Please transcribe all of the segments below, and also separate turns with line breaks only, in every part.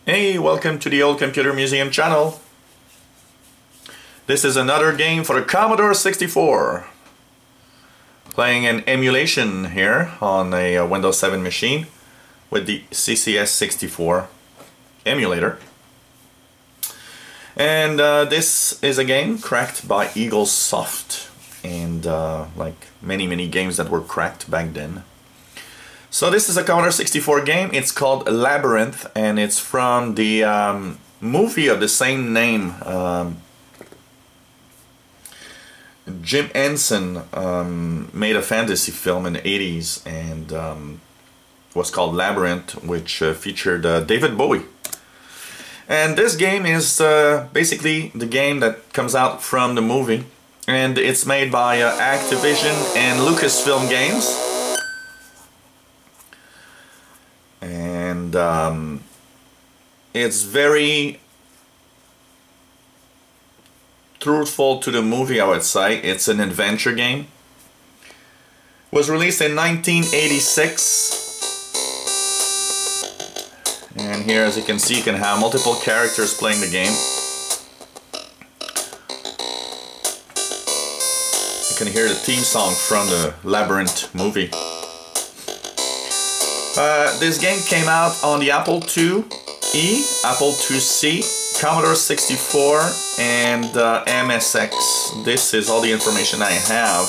Hey, welcome to the Old Computer Museum channel. This is another game for the Commodore 64. Playing an emulation here on a Windows 7 machine with the C64 emulator. And this is a game cracked by Eaglesoft, and like many games that were cracked back then. So this is a Commodore 64 game. It's called Labyrinth, and it's from the movie of the same name. Jim Henson made a fantasy film in the 80s, and was called Labyrinth, which featured David Bowie. And this game is basically the game that comes out from the movie, and it's made by Activision and Lucasfilm Games. And it's very truthful to the movie, I would say. It's an adventure game. It was released in 1986. And here, as you can see, you can have multiple characters playing the game. You can hear the theme song from the Labyrinth movie. This game came out on the Apple IIe, Apple IIc, Commodore 64, and MSX. This is all the information I have.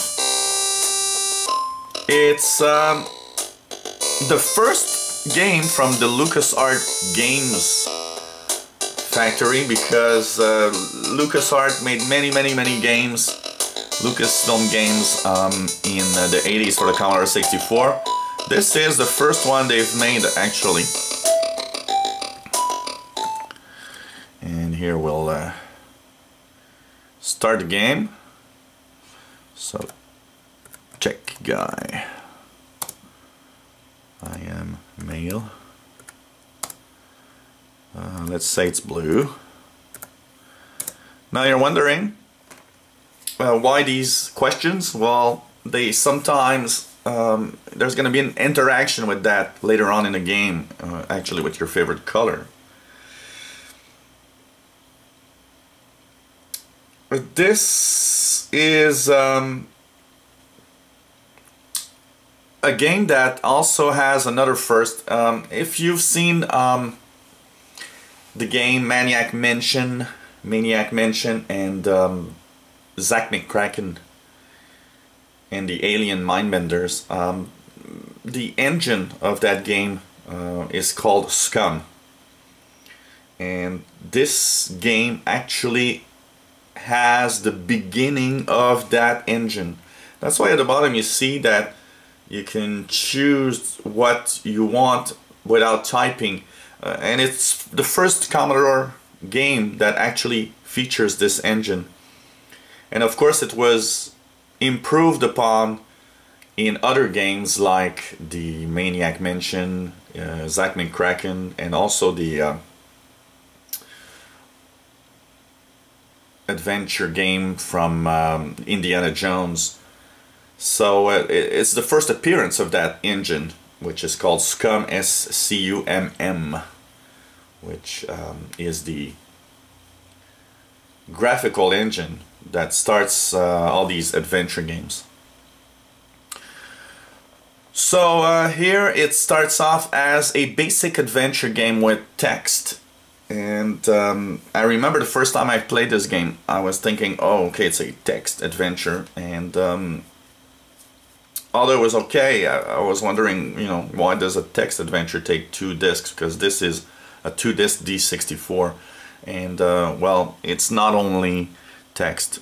It's the first game from the LucasArts Games factory, because LucasArts made many games, Lucasfilm games, in the 80s for the Commodore 64. This is the first one they've made, actually. And here we'll start the game. So, check guy. I am male. Let's say it's blue. Now you're wondering why these questions? Well, they sometimes there's going to be an interaction with that later on in the game, actually with your favorite color. This is a game that also has another first. If you've seen the game Maniac Mansion, and Zack McCracken and the Alien Mindbenders, the engine of that game is called SCUMM, and this game actually has the beginning of that engine. That's why at the bottom you see that you can choose what you want without typing, and it's the first Commodore game that actually features this engine. And of course it was improved upon in other games like the Maniac Mansion, Zack McCracken, and also the adventure game from Indiana Jones. So it's the first appearance of that engine, which is called SCUMM, SCUMM, which is the graphical engine that starts all these adventure games. So here it starts off as a basic adventure game with text. And I remember the first time I played this game, I was thinking, oh, okay, it's a text adventure. And although it was okay, I was wondering, you know, why does a text adventure take 2 discs? Because this is a 2-disc D64. And well, it's not only text.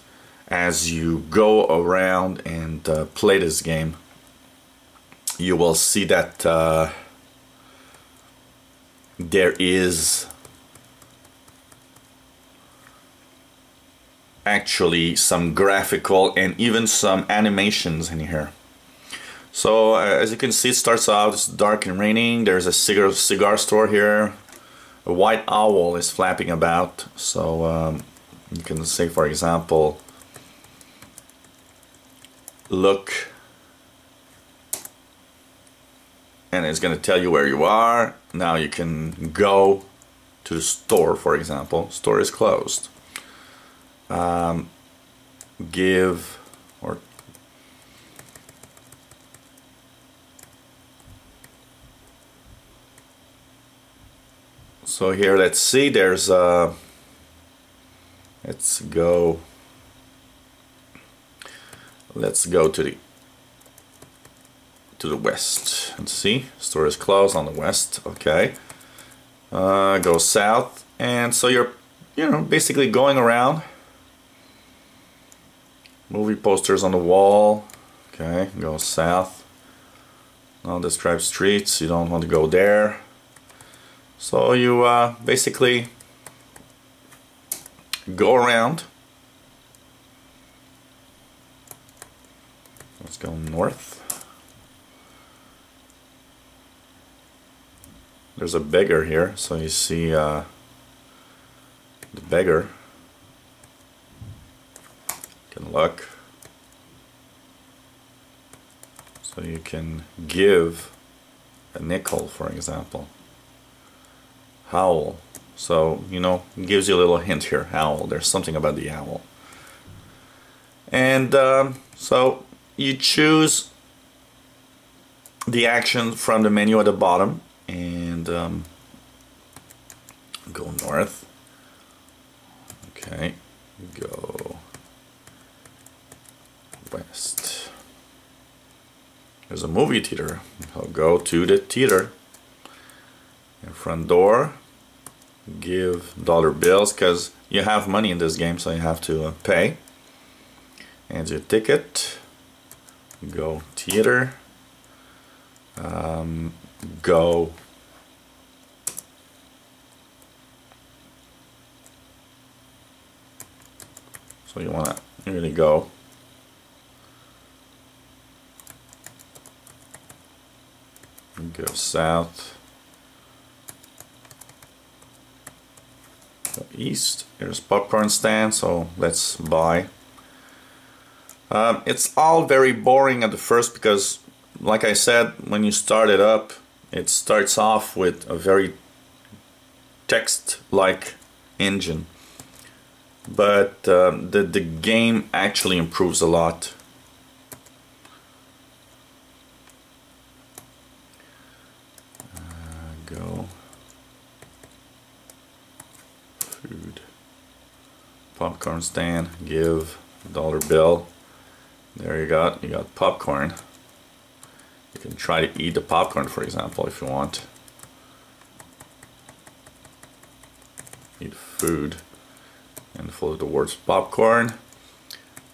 As you go around and play this game, you will see that there is actually some graphical and even some animations in here. So as you can see, it starts out, it's dark and raining. There's a cigar store here. A white owl is flapping about. So you can say, for example, look, and it's going to tell you where you are. Now you can go to the store, for example. Store is closed. Give, or so here, let's see, there's a, let's go to the west and see, store is closed on the west. Okay, go south, and so you're, you know, basically going around. Movie posters on the wall. Okay, go south. Non-described streets, you don't want to go there. So you basically go around. Let's go north. There's a beggar here, so you see the beggar. You can look. So you can give a nickel, for example. Howl. So, you know, it gives you a little hint here. Owl. There's something about the owl. And so you choose the action from the menu at the bottom and go north. Okay, go west. There's a movie theater. I'll go to the theater. In front door. Give dollar bills, because you have money in this game, so you have to pay. And your ticket. Go theater. Go so you want to really go south. East. There's popcorn stand, so let's buy. It's all very boring at the first because, like I said, when you start it up, it starts off with a very text-like engine. But the game actually improves a lot. Go. Food. Popcorn stand. Give dollar bill. There you got popcorn. You can try to eat the popcorn, for example, if you want. Eat food and follow the words popcorn.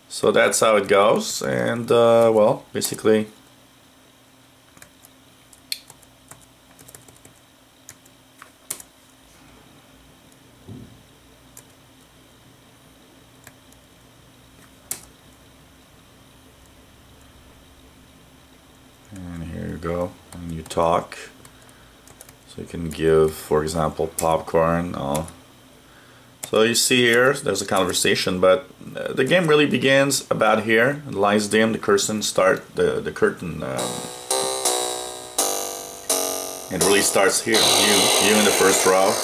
So that's how it goes, and well, basically go and you talk, so you can give, for example, popcorn. So you see here there's a conversation, but the game really begins about here. The lights dim, the curtain the curtain it really starts here. You in the first row.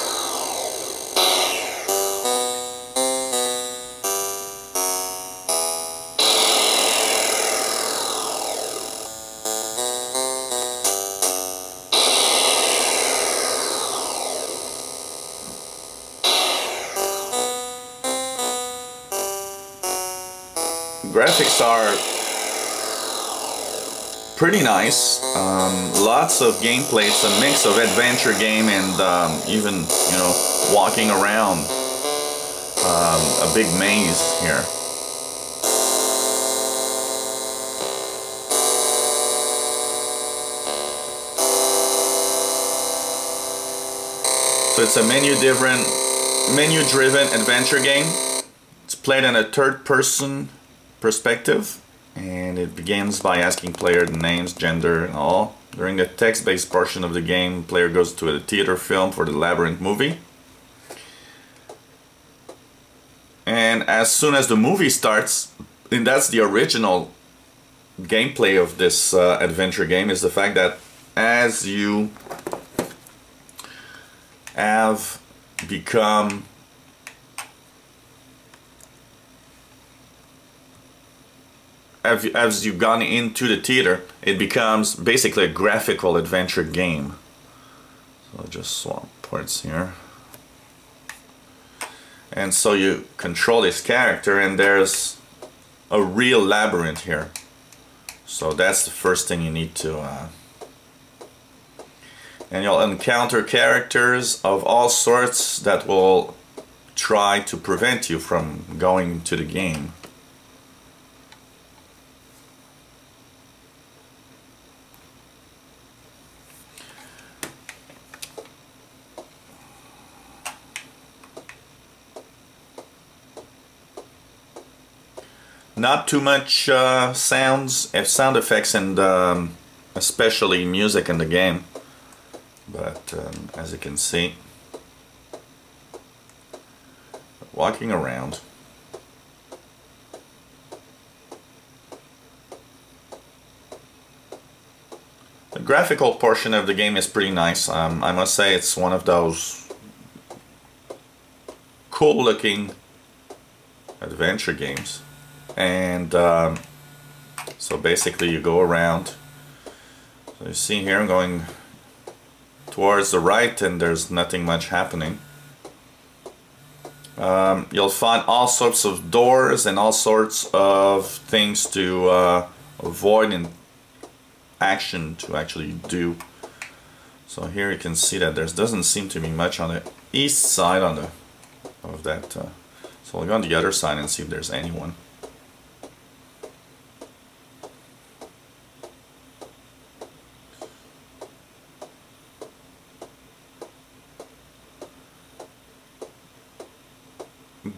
Graphics are pretty nice. Lots of gameplay. It's a mix of adventure game and even, you know, walking around a big maze here. So it's a menu-driven adventure game. It's played in a third-person perspective, and it begins by asking player the names, gender, and all. During the text-based portion of the game, player goes to a theater film for the Labyrinth movie. And as soon as the movie starts, and that's the original gameplay of this adventure game, is the fact that as you have become as you've gone into the theater, it becomes basically a graphical adventure game. So I'll just swap parts here. And so you control this character, and there's a real labyrinth here. So that's the first thing you need to... and you'll encounter characters of all sorts that will try to prevent you from going to the game. Not too much sound effects, and especially music in the game. But as you can see, walking around. The graphical portion of the game is pretty nice. I must say it's one of those cool looking adventure games. And so basically you go around. So you see here I'm going towards the right, and there's nothing much happening. You'll find all sorts of doors and all sorts of things to avoid in action to actually do. So here you can see that there doesn't seem to be much on the east side of that. So we'll go on the other side and see if there's anyone.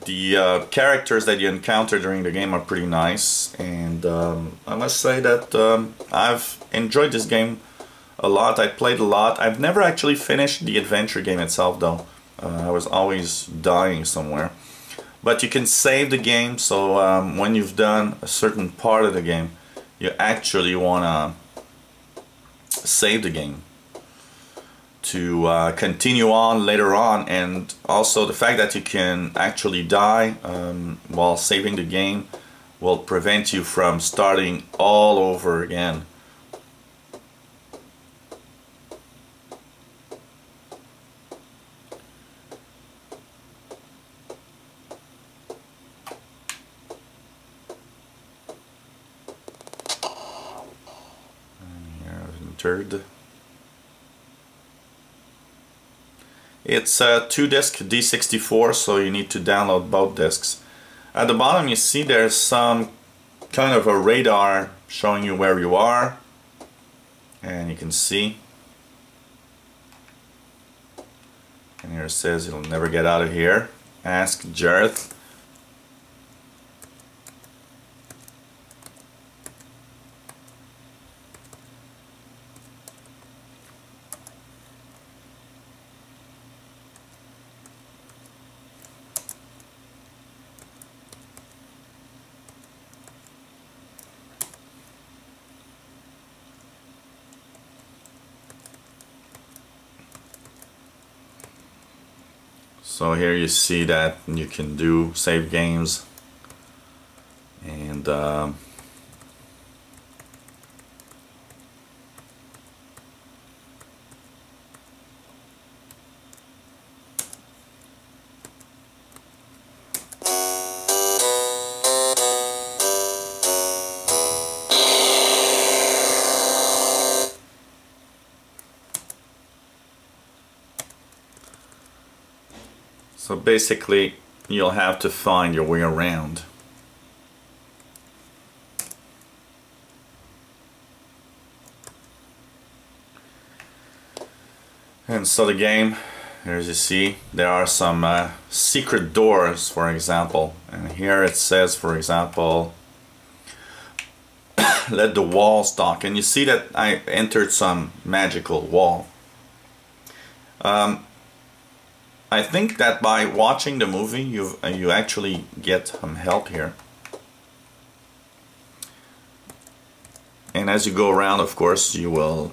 The characters that you encounter during the game are pretty nice, and I must say that I've enjoyed this game a lot. I played a lot. I've never actually finished the adventure game itself though. I was always dying somewhere. But you can save the game, so when you've done a certain part of the game, you actually want to save the game to continue on later on. And also the fact that you can actually die while saving the game will prevent you from starting all over again. And here I've entered. It's a 2-disc D64, so you need to download both discs. At the bottom you see there's some kind of a radar showing you where you are, and you can see, and here it says you'll never get out of here, ask Jareth. So here you see that you can do save games, and so basically you'll have to find your way around. And so the game, as you see, there are some secret doors, for example, and here it says, for example, let the walls talk, and you see that I entered some magical wall. I think that by watching the movie you actually get some help here. And as you go around, of course, you will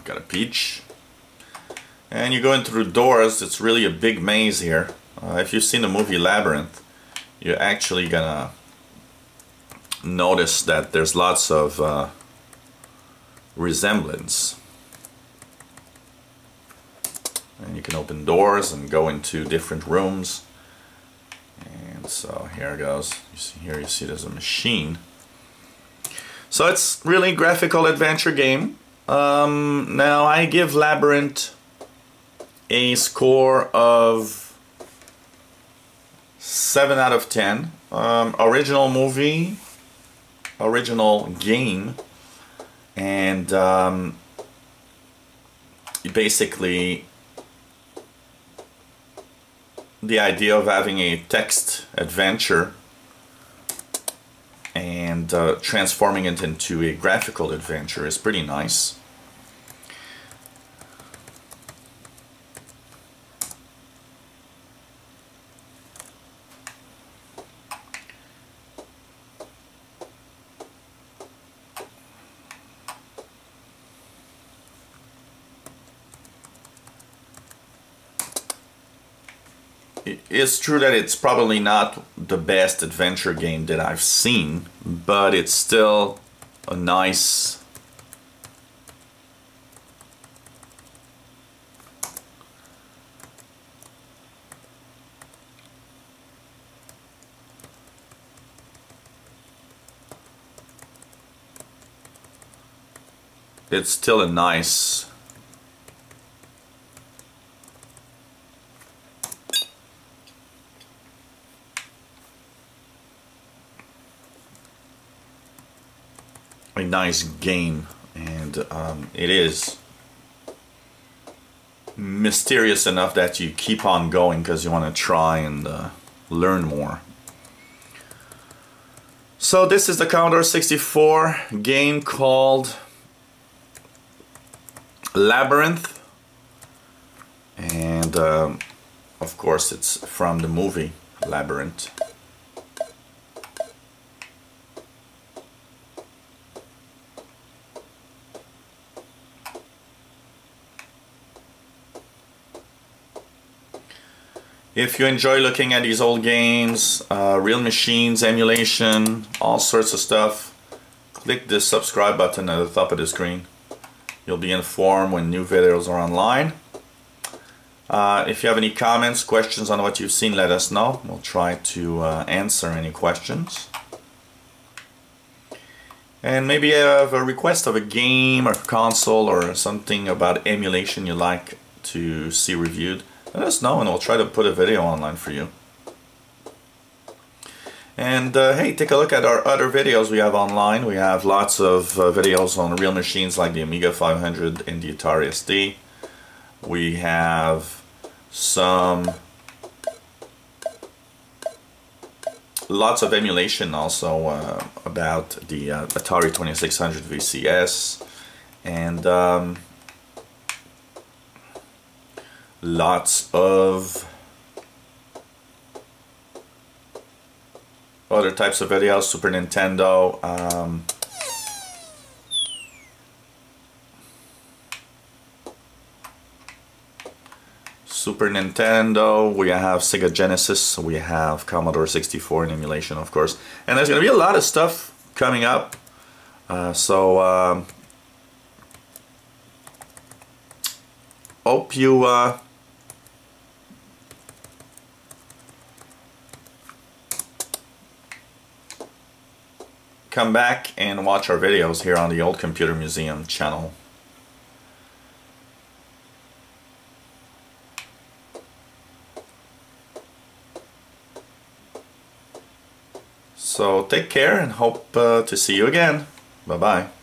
got a peach. And you go in through doors. It's really a big maze here. If you've seen the movie Labyrinth, you're actually gonna notice that there's lots of resemblance. And you can open doors and go into different rooms. And so here it goes. You see, here you see there's a machine. So it's really a graphical adventure game. Now I give Labyrinth a score of 7 out of 10. Original movie, original game, and basically the idea of having a text adventure and transforming it into a graphical adventure is pretty nice. It's true that it's probably not the best adventure game that I've seen, but it's still a nice a nice game, and it is mysterious enough that you keep on going because you want to try and learn more. So this is the Commodore 64 game called Labyrinth, and of course it's from the movie Labyrinth. If you enjoy looking at these old games, real machines, emulation, all sorts of stuff, click the subscribe button at the top of the screen. You'll be informed when new videos are online. If you have any comments, questions on what you've seen, let us know. We'll try to answer any questions. And maybe you have a request of a game or console or something about emulation you'd like to see reviewed. Let us know and we'll try to put a video online for you. And hey, take a look at our other videos we have online. We have lots of videos on real machines like the Amiga 500 and the Atari ST. We have lots of emulation also about the Atari 2600 VCS, and lots of other types of videos, Super Nintendo, we have Sega Genesis, we have Commodore 64 and emulation, of course, and there's going to be a lot of stuff coming up, so hope you come back and watch our videos here on the Old Computer Museum channel. So take care and hope to see you again. Bye bye.